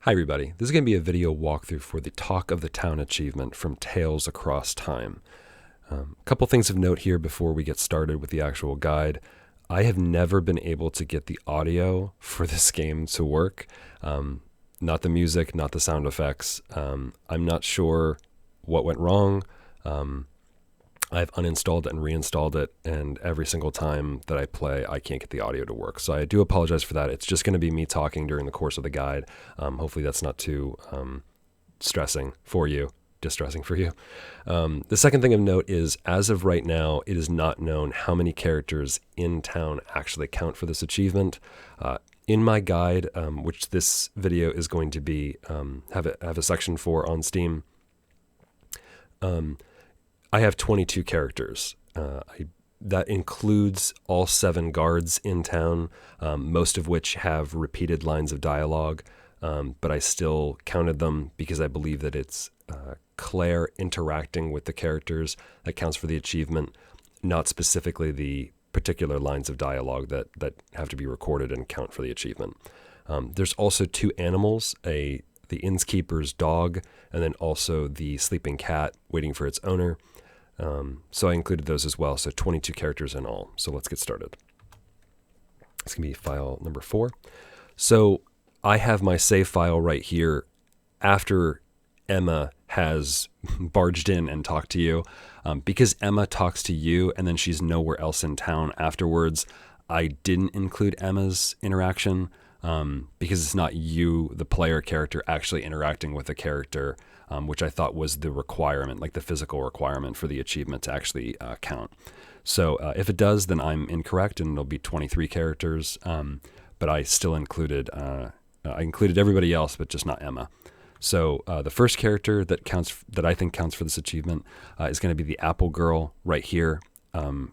Hi everybody, this is going to be a video walkthrough for the Talk of the Town achievement from Tales Across Time. A couple things of note here before we get started with the actual guide. I have never been able to get the audio for this game to work. Not the music, not the sound effects. I'm not sure what went wrong. I've uninstalled and reinstalled it, and every single time that I play, I can't get the audio to work. So I do apologize for that. It's just going to be me talking during the course of the guide. Hopefully that's not too distressing for you. The second thing of note is, as of right now, it is not known how many characters in town actually count for this achievement. In my guide, which this video is going to be have a section for on Steam, I have 22 characters. That includes all 7 guards in town, most of which have repeated lines of dialogue, but I still counted them because I believe that it's Claire interacting with the characters that counts for the achievement, not specifically the particular lines of dialogue that have to be recorded and count for the achievement. There's also 2 animals, the innkeeper's dog, and then also the sleeping cat waiting for its owner. So I included those as well. So 22 characters in all. So let's get started. It's going to be file number 4. So I have my save file right here after Emma has barged in and talked to you. Because Emma talks to you and then she's nowhere else in town afterwards, I didn't include Emma's interaction because it's not you, the player character, actually interacting with the character, which I thought was the requirement, like the physical requirement for the achievement to actually count. So if it does, then I'm incorrect and it'll be 23 characters, but I still included everybody else, but just not Emma. So the first character that I think counts for this achievement is going to be the Apple Girl right here.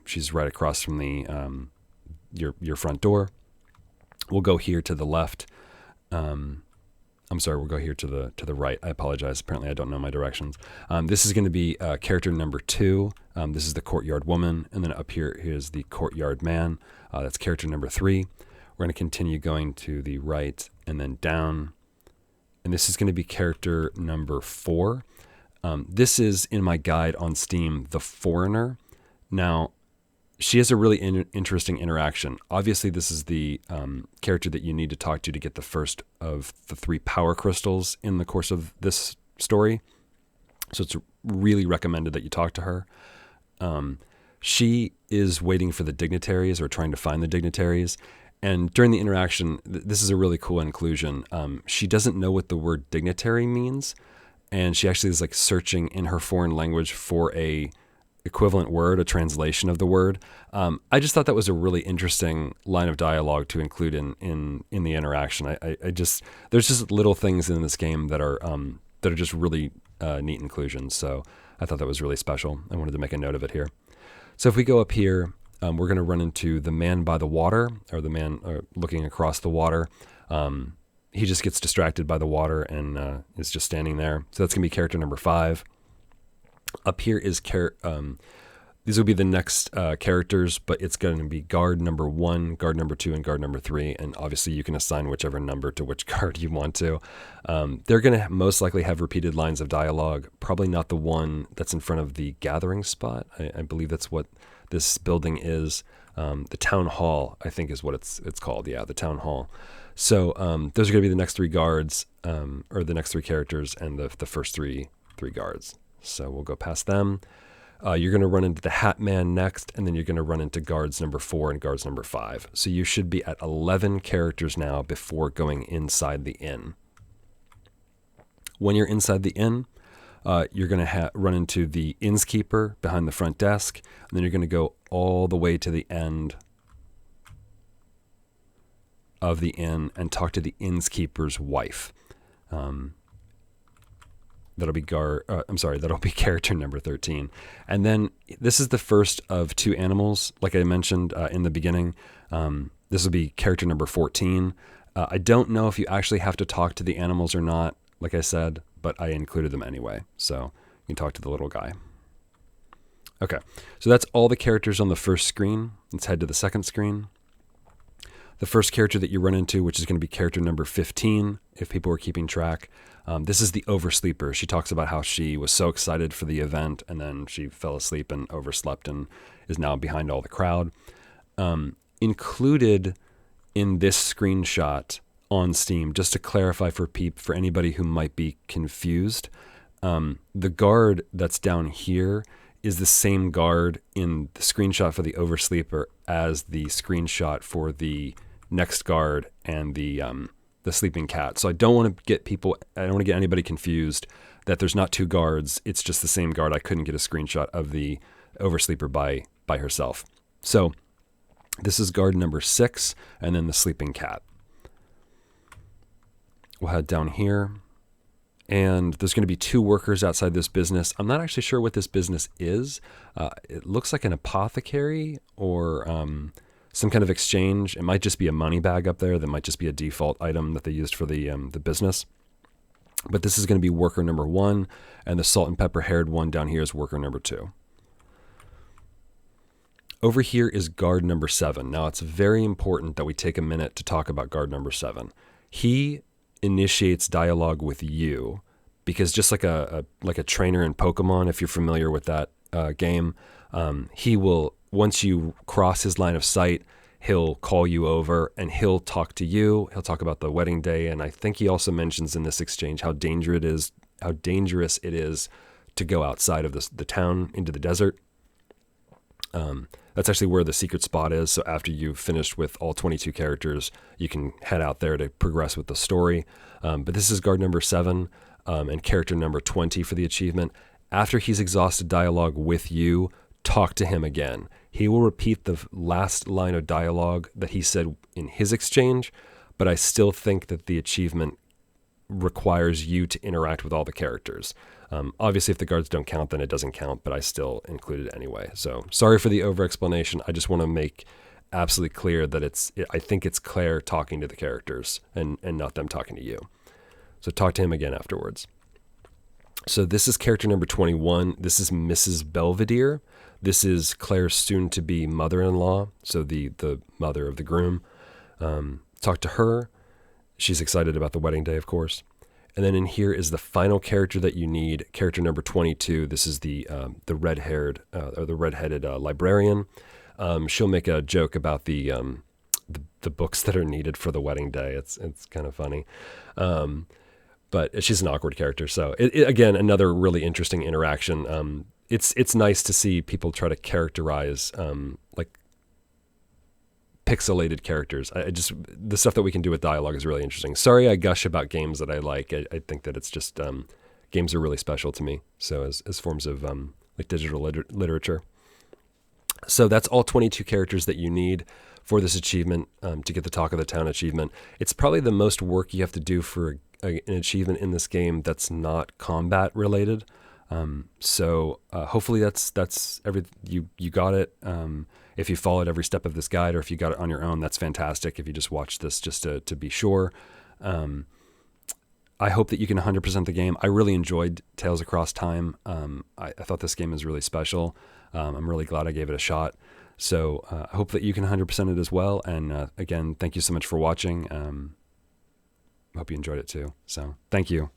She's right across from the your front door. We'll go here to the left. We'll go here to the right. I apologize. Apparently I don't know my directions. This is going to be character number 2. This is the courtyard woman. And then up here is the courtyard man. That's character number 3. We're going to continue going to the right and then down. And this is going to be character number 4. This is in my guide on Steam, The Foreigner. Now, she has a really interesting interaction. Obviously, this is the character that you need to talk to get the first of the 3 power crystals in the course of this story. So it's really recommended that you talk to her. She is waiting for the dignitaries or trying to find the dignitaries. And during the interaction, this is a really cool inclusion. She doesn't know what the word dignitary means. And she actually is like searching in her foreign language for a equivalent word, a translation of the word. I just thought that was a really interesting line of dialogue to include in the interaction. There's just little things in this game that are just really neat inclusions. So I thought that was really special. I wanted to make a note of it here. So if we go up here, we're going to run into the man by the water, or the man looking across the water. He just gets distracted by the water and is just standing there. So that's going to be character number 5. Up here is these will be the next characters, but it's going to be guard number 1, guard number 2, and guard number 3. And obviously you can assign whichever number to which guard you want to. They're going to most likely have repeated lines of dialogue, probably not the one that's in front of the gathering spot. I believe that's what this building is. The town hall, I think, is what it's called. Yeah, the town hall. So those are going to be the next 3 guards, or the next 3 characters, and the first three guards. So we'll go past them. You're going to run into the Hat Man next, and then you're going to run into guards number 4 and guards number 5. So you should be at 11 characters now before going inside the inn. When you're inside the inn, you're going to run into the innkeeper behind the front desk, and then you're going to go all the way to the end of the inn and talk to the innkeeper's wife. That'll be character number 13. And then this is the first of 2 animals, like I mentioned in the beginning. This will be character number 14. I don't know if you actually have to talk to the animals or not, like I said, but I included them anyway. So you can talk to the little guy. Okay, so that's all the characters on the first screen. Let's head to the second screen. The first character that you run into, which is going to be character number 15, if people were keeping track. This is the Oversleeper. She talks about how she was so excited for the event and then she fell asleep and overslept and is now behind all the crowd. Included in this screenshot on Steam, just to clarify for anybody who might be confused, the guard that's down here is the same guard in the screenshot for the Oversleeper as the screenshot for the next guard and the sleeping cat. So I don't want to get anybody confused that there's not two guards. It's just the same guard. I couldn't get a screenshot of the Oversleeper by herself. So this is guard number 6 and then the sleeping cat. We'll head down here. And there's going to be 2 workers outside this business. I'm not actually sure what this business is. It looks like an apothecary or some kind of exchange. It might just be a money bag up there. That might just be a default item that they used for the business. But this is going to be worker number 1, and the salt and pepper haired one down here is worker number 2. Over here is guard number 7. Now it's very important that we take a minute to talk about guard number 7. He initiates dialogue with you because just like a trainer in Pokemon, if you're familiar with that game, he will, once you cross his line of sight, he'll call you over and he'll talk to you. He'll talk about the wedding day, and I think he also mentions in this exchange how dangerous it is to go outside of the town into the desert. That's actually where the secret spot is. So after you've finished with all 22 characters, you can head out there to progress with the story. But this is guard number 7 and character number 20 for the achievement. After he's exhausted dialogue with you, talk to him again. He will repeat the last line of dialogue that he said in his exchange, but I still think that the achievement requires you to interact with all the characters. Obviously, if the guards don't count, then it doesn't count, but I still include it anyway. So sorry for the over-explanation. I just want to make absolutely clear that I think it's Claire talking to the characters and not them talking to you. So talk to him again afterwards. So this is character number 21. This is Mrs. Belvedere. This is Claire's soon-to-be mother-in-law, so the mother of the groom. Talk to her. She's excited about the wedding day, of course. And then in here is the final character that you need, character number 22. This is the red-haired or the red-headed librarian. She'll make a joke about the books that are needed for the wedding day. It's kind of funny, but she's an awkward character. So again, another really interesting interaction. It's nice to see people try to characterize like pixelated characters. The stuff that we can do with dialogue is really interesting. Sorry, I gush about games that I like. I think that it's just games are really special to me. So as forms of like digital literature. So that's all 22 characters that you need for this achievement to get the Talk of the Town achievement. It's probably the most work you have to do for an achievement in this game that's not combat related. So hopefully that's you got it. If you followed every step of this guide, or if you got it on your own, that's fantastic. If you just watched this just to be sure. I hope that you can 100% the game. I really enjoyed Tales Across Time. I thought this game is really special. I'm really glad I gave it a shot. So I hope that you can 100% it as well. And again, thank you so much for watching. I hope you enjoyed it too. So thank you.